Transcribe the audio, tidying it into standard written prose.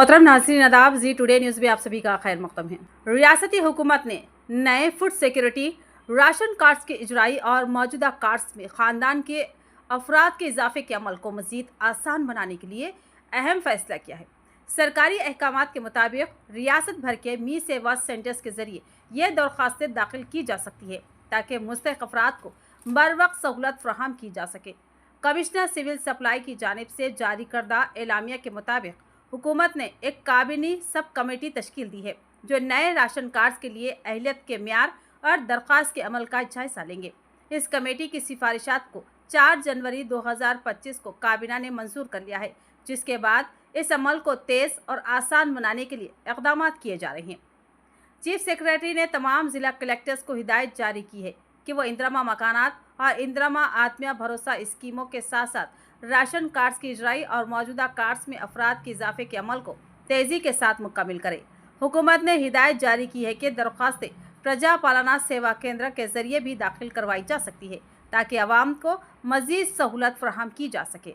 मोहतरम नाज़रीन आदाब, जी टुडे न्यूज़ में आप सभी का खैर मक़दम है। रियासती हुकूमत ने नए फूड सिक्योरिटी राशन कार्ड्स के इजराई और मौजूदा कार्ड्स में ख़ानदान के अफराद के इजाफे के अमल को मज़ीद आसान बनाने के लिए अहम फैसला किया है। सरकारी अहकामात के मुताबिक रियासत भर के मी सेवा सेंटर्स के ज़रिए ये दरख्वास्तें दाखिल की जा सकती है ताकि मुस्तहिक़ अफराद को बर वक्त सहूलत फराहम की जा सके। कमिश्नर सिविल सप्लाई की जानिब से जारी करदा एलामिया के मुताबिक हुकूमत ने एक काबिनी सब कमेटी तश्कील दी है जो नए राशन कार्ड्स के लिए अहलियत के म्यार और दरख्वास्त के अमल का जायजा लेंगे। इस कमेटी की सिफारिशात को 4 जनवरी 2025 को काबीना ने मंजूर कर लिया है, जिसके बाद इस अमल को तेज़ और आसान बनाने के लिए इक़दाम किए जा रहे हैं। चीफ सेक्रेटरी ने तमाम ज़िला कलेक्टर्स को हिदायत जारी की है कि वो इंदिरमा मकानात और इंदिरमा आत्मीय भरोसा स्कीमों के साथ साथ राशन कार्ड्स की इजराई और मौजूदा कार्ड्स में अफराद के इजाफे के अमल को तेज़ी के साथ मुकम्मल करे। हुकूमत ने हिदायत जारी की है कि दरख्वास्तें प्रजा पालना सेवा केंद्र के ज़रिए भी दाखिल करवाई जा सकती है ताकि आवाम को मज़ीद सहूलत फराहम की जा सके।